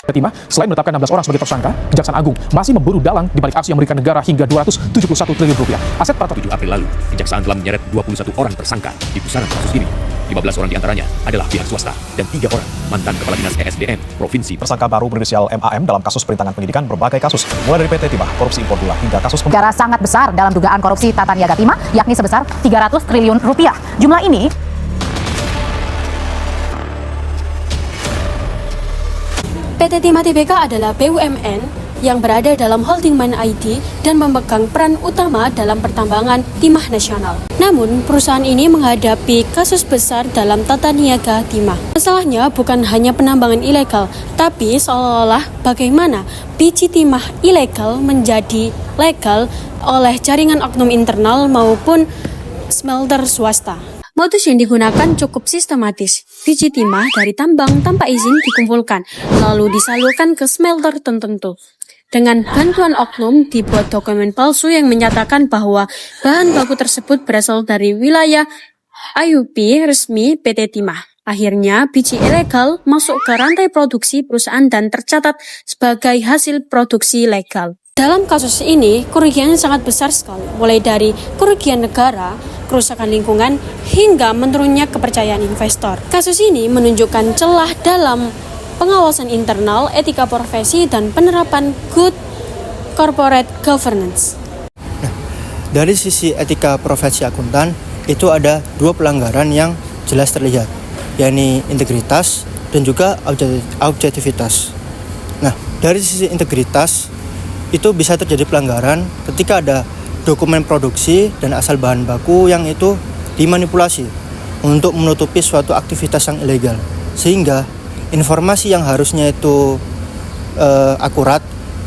Timah, selain menetapkan 16 orang sebagai tersangka, Kejaksaan Agung masih memburu dalang di balik aksi yang merugikan negara hingga 271 triliun rupiah. Aset para 7 April lalu, Kejaksaan telah menyeret 21 orang tersangka di pusaran kasus ini. 15 orang diantaranya adalah pihak swasta dan 3 orang mantan Kepala Dinas ESDM Provinsi. tersangka baru berinisial MAM dalam kasus perintangan penyidikan berbagai kasus, mulai dari PT Timah, korupsi impor gula, hingga kasus Negara sangat besar dalam dugaan korupsi tata niaga timah, yakni sebesar 300 triliun rupiah. Jumlah ini PT Timah Tbk adalah BUMN yang berada dalam holding Man ID dan memegang peran utama dalam pertambangan timah nasional. Namun, perusahaan ini menghadapi kasus besar dalam tata niaga timah. Masalahnya bukan hanya penambangan ilegal, tapi seolah-olah bagaimana biji timah ilegal menjadi legal oleh jaringan oknum internal maupun smelter swasta. Modus yang digunakan cukup sistematis. Biji timah dari tambang tanpa izin dikumpulkan, lalu disalurkan ke smelter tertentu. Dengan bantuan oknum, dibuat dokumen palsu yang menyatakan bahwa bahan baku tersebut berasal dari wilayah IUP resmi PT Timah. Akhirnya, biji ilegal masuk ke rantai produksi perusahaan dan tercatat sebagai hasil produksi legal. Dalam kasus ini, kerugiannya sangat besar sekali, mulai dari kerugian negara, kerusakan lingkungan, hingga menurunnya kepercayaan investor. Kasus ini menunjukkan celah dalam pengawasan internal, etika profesi, dan penerapan good corporate governance. Dari sisi etika profesi akuntan, itu ada 2 pelanggaran yang jelas terlihat, yakni integritas dan juga objektivitas. Nah, dari sisi integritas, itu bisa terjadi pelanggaran ketika ada dokumen produksi dan asal bahan baku yang itu dimanipulasi untuk menutupi suatu aktivitas yang ilegal, sehingga informasi yang harusnya itu akurat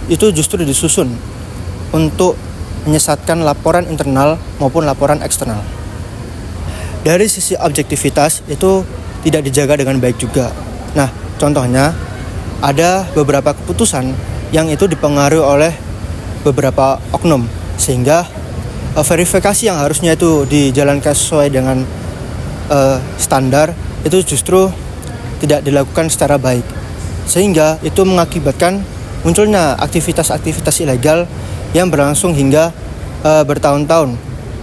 itu justru disusun untuk menyesatkan laporan internal maupun laporan eksternal. Dari sisi objektivitas itu tidak dijaga dengan baik juga. Nah, contohnya ada beberapa keputusan yang itu dipengaruhi oleh beberapa oknum, sehingga verifikasi yang harusnya itu dijalankan sesuai dengan standar itu justru tidak dilakukan secara baik, sehingga itu mengakibatkan munculnya aktivitas-aktivitas ilegal yang berlangsung hingga bertahun-tahun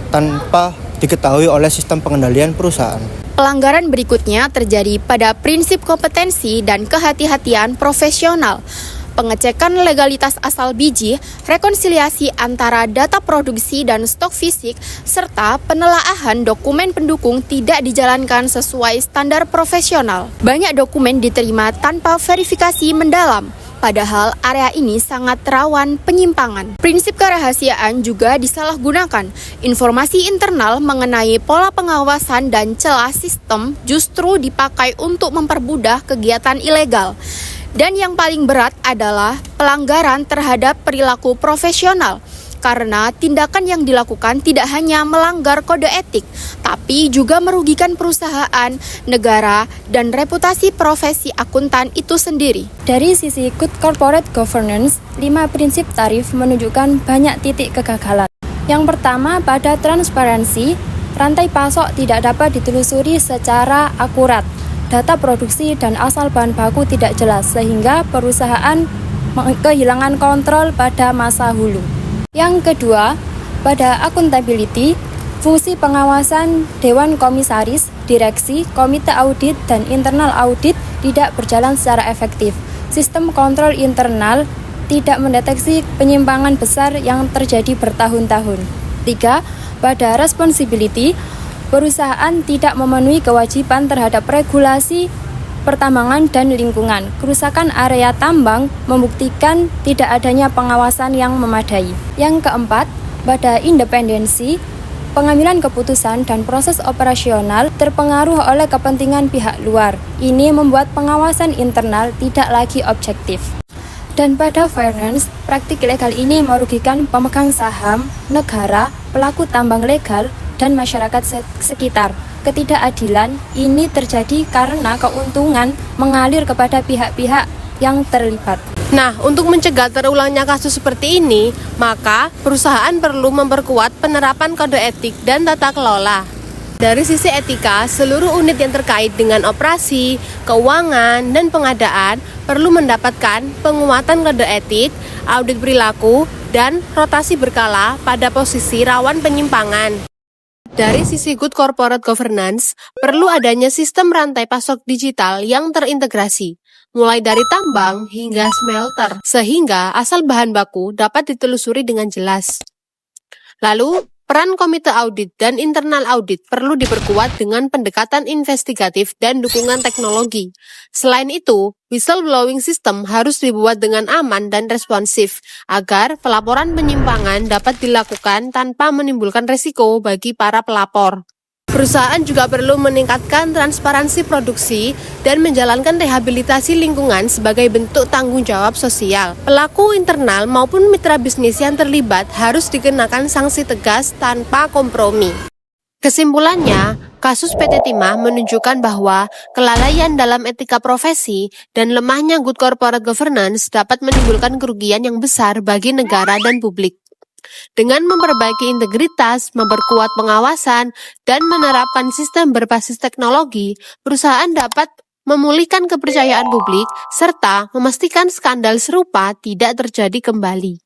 tanpa diketahui oleh sistem pengendalian perusahaan. Pelanggaran berikutnya terjadi pada prinsip kompetensi dan kehati-hatian profesional. Pengecekan legalitas asal biji, rekonsiliasi antara data produksi dan stok fisik, serta penelaahan dokumen pendukung tidak dijalankan sesuai standar profesional. Banyak dokumen diterima tanpa verifikasi mendalam, padahal area ini sangat rawan penyimpangan. Prinsip kerahasiaan juga disalahgunakan. Informasi internal mengenai pola pengawasan dan celah sistem justru dipakai untuk mempermudah kegiatan ilegal. Dan yang paling berat adalah pelanggaran terhadap perilaku profesional, karena tindakan yang dilakukan tidak hanya melanggar kode etik, tapi juga merugikan perusahaan, negara, dan reputasi profesi akuntan itu sendiri. Dari sisi good corporate governance, 5 prinsip tarif menunjukkan banyak titik kegagalan. Yang pertama, pada transparansi, rantai pasok tidak dapat ditelusuri secara akurat. Data produksi dan asal bahan baku tidak jelas, sehingga perusahaan kehilangan kontrol pada masa hulu. Yang kedua, pada accountability, fungsi pengawasan Dewan Komisaris, Direksi, Komite Audit, dan Internal Audit tidak berjalan secara efektif. Sistem kontrol internal tidak mendeteksi penyimpangan besar yang terjadi bertahun-tahun. 3. Pada responsibility, perusahaan tidak memenuhi kewajiban terhadap regulasi pertambangan dan lingkungan. Kerusakan area tambang membuktikan tidak adanya pengawasan yang memadai. Yang keempat, pada independensi, pengambilan keputusan dan proses operasional terpengaruh oleh kepentingan pihak luar. Ini membuat pengawasan internal tidak lagi objektif. Dan pada fairness, praktik ilegal ini merugikan pemegang saham, negara, pelaku tambang legal, dan masyarakat sekitar. Ketidakadilan ini terjadi karena keuntungan mengalir kepada pihak-pihak yang terlibat. Nah, untuk mencegah terulangnya kasus seperti ini, maka perusahaan perlu memperkuat penerapan kode etik dan tata kelola. Dari sisi etika, seluruh unit yang terkait dengan operasi, keuangan, dan pengadaan perlu mendapatkan penguatan kode etik, audit perilaku, dan rotasi berkala pada posisi rawan penyimpangan. Dari sisi good corporate governance, perlu adanya sistem rantai pasok digital yang terintegrasi, mulai dari tambang hingga smelter, sehingga asal bahan baku dapat ditelusuri dengan jelas. Lalu, peran komite audit dan internal audit perlu diperkuat dengan pendekatan investigatif dan dukungan teknologi. Selain itu, whistleblowing system harus dibuat dengan aman dan responsif agar pelaporan penyimpangan dapat dilakukan tanpa menimbulkan risiko bagi para pelapor. Perusahaan juga perlu meningkatkan transparansi produksi dan menjalankan rehabilitasi lingkungan sebagai bentuk tanggung jawab sosial. Pelaku internal maupun mitra bisnis yang terlibat harus dikenakan sanksi tegas tanpa kompromi. Kesimpulannya, kasus PT Timah menunjukkan bahwa kelalaian dalam etika profesi dan lemahnya good corporate governance dapat menimbulkan kerugian yang besar bagi negara dan publik. Dengan memperbaiki integritas, memperkuat pengawasan, dan menerapkan sistem berbasis teknologi, perusahaan dapat memulihkan kepercayaan publik serta memastikan skandal serupa tidak terjadi kembali.